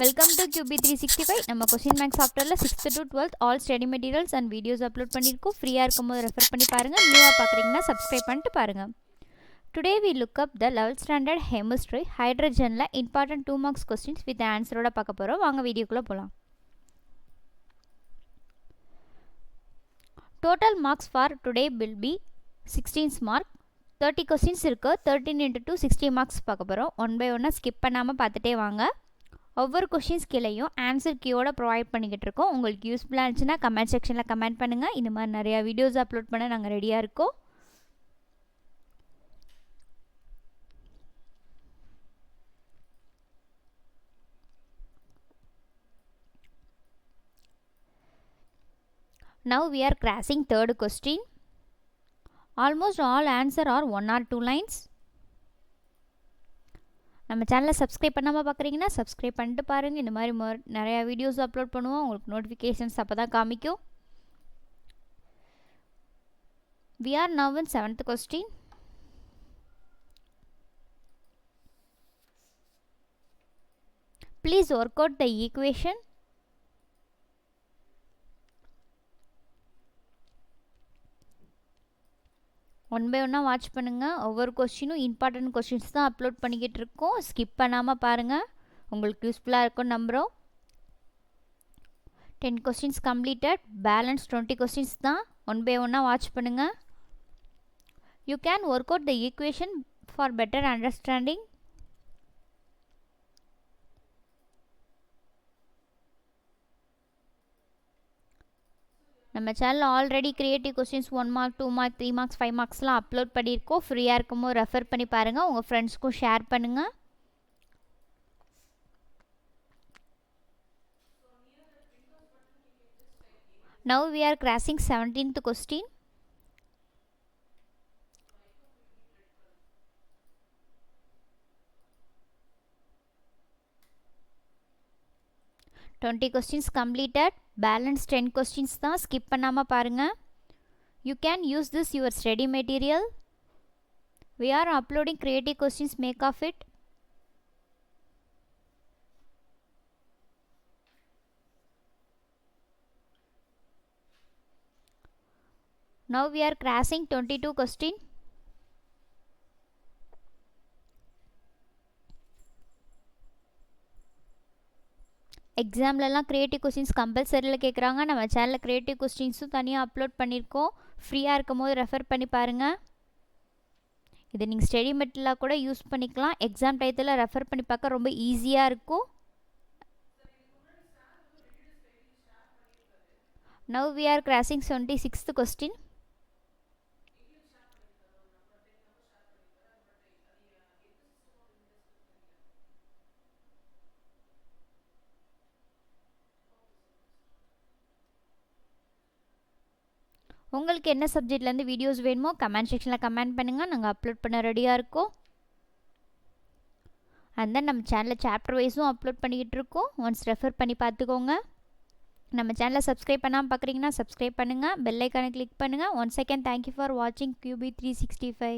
Welcome to QB365. நம்ம question bank சாஃப்ட்வேர்ல 6th to 12th all study materials and videos upload பண்ணியிருக்கோம். ஃப்ரீயாக இருக்கும்போது ரெஃபர் பண்ணி பாருங்கள். நியூவாக பார்க்குறீங்கன்னா சப்ஸ்கிரைப் பண்ணிட்டு பாருங்கள். Today we look up the 11th standard chemistry ஹைட்ரஜனில் இம்பார்ட்டன்ட் 2 மார்க்ஸ் கொஸ்டின்ஸ் வித் ஆன்சரோட பார்க்க போகிறோம். வாங்க வீடியோக்குள்ளே போகலாம். Total marks for today will be 16 mark. 30 questions இருக்குது. 13 into 2 60 மார்க்ஸ் பார்க்க போகிறோம். ஒன் பை ஒன்னாக ஸ்கிப் பண்ணாமல் பார்த்துட்டே வாங்க. ஒவ்வொரு கொஷின்ஸ் கீழேயும் ஆன்சர் கீயோட ப்ரொவைட் பண்ணிக்கிட்டு இருக்கோம். உங்களுக்கு யூஸ்ஃபுல்லாக இருந்துச்சுன்னா கமெண்ட் செக்ஷனில் கமெண்ட் பண்ணுங்கள். இந்த மாதிரி நிறையா வீடியோஸ் அப்லோட் பண்ண நாங்கள் ரெடியாக இருக்கோம். Now we are crossing third question. Almost all answer are 1 or 2 lines. நம்ம சேனலை சப்ஸ்கிரைப் பண்ணாமல் பார்க்குறீங்கன்னா சப்ஸ்கிரைப் பண்ணிட்டு பாருங்கள். இந்த மாதிரி நிறையா வீடியோஸ் அப்லோட் பண்ணுவோம். உங்களுக்கு நோட்டிஃபிகேஷன்ஸ் அப்போ தான் காமிக்கும். We are now in 7th question. Please work out the equation. One by ஒன்னாக வாட்ச் பண்ணுங்கள். ஒவ்வொரு கொஸ்டினும் இம்பார்ட்டன்ட் கொஸ்டின்ஸ் தான் அப்லோட் பண்ணிக்கிட்டு இருக்கோம். ஸ்கிப் பண்ணாமல் பாருங்கள். உங்களுக்கு யூஸ்ஃபுல்லாக இருக்கும் நம்புகிறோம். 10 கொஸ்டின்ஸ் கம்ப்ளீட்டட். பேலன்ஸ் 20 கொஸ்டின்ஸ் தான். ஒன் பை ஒன்னாக வாட்ச் பண்ணுங்கள். You can work out the equation for better understanding. நம்ம சேனலில் already creative questions 1 mark 2 mark 3 marks 5 மார்க்ஸ்லாம் அப்லோட் பண்ணியிருக்கோம். ஃப்ரீயாக இருக்கும்போது ரெஃபர் பண்ணி பாருங்கள். உங்கள் ஃப்ரெண்ட்ஸ்க்கும் ஷேர் பண்ணுங்கள். Now we are crossing 17th question. Twenty questions completed. Balance 10 questions தான். ஸ்கிப் பண்ணாமல் பாருங்கள். You can use this your study material. We are uploading creative questions, make of it. Now we are crossing 22 question. எக்ஸாம்லலாம் creative questions கம்பல்சரியில் கேட்குறாங்க. நம்ம சேனலில் creative கொஸ்டின்ஸும் தனியாக அப்லோட் பண்ணியிருக்கோம். ஃப்ரீயாக இருக்கும் போது ரெஃபர் பண்ணி பாருங்கள். இது நீங்கள் ஸ்டடி மெட்டீரியலாக கூட யூஸ் பண்ணிக்கலாம். எக்ஸாம் டயத்தில் ரெஃபர் பண்ணி பார்க்க ரொம்ப ஈஸியாக இருக்கும். Now we are crossing 76th question. உங்களுக்கு என்ன சப்ஜெக்ட்லேருந்து வீடியோஸ் வேணுமோ கமெண்ட் செக்ஷனில் கமெண்ட் பண்ணுங்கள். நாங்கள் அப்லோட் பண்ண ரெடியாக இருக்கோம். அண்ட் தென் நம்ம சேனலில் சாப்டர் வைஸும் அப்லோட் பண்ணிக்கிட்டு இருக்கோம். ஒன்ஸ் ரெஃபர் பண்ணி பார்த்துக்கோங்க. நம்ம சேனலை சப்ஸ்கிரைப் பண்ணாமல் பார்க்குறீங்கன்னா சப்ஸ்கிரைப் பண்ணுங்கள். பெல் ஐக்கானை கிளிக் பண்ணுங்கள். ஒன்ஸ் அகேன் தேங்க்யூ ஃபார் வாட்சிங் QB365.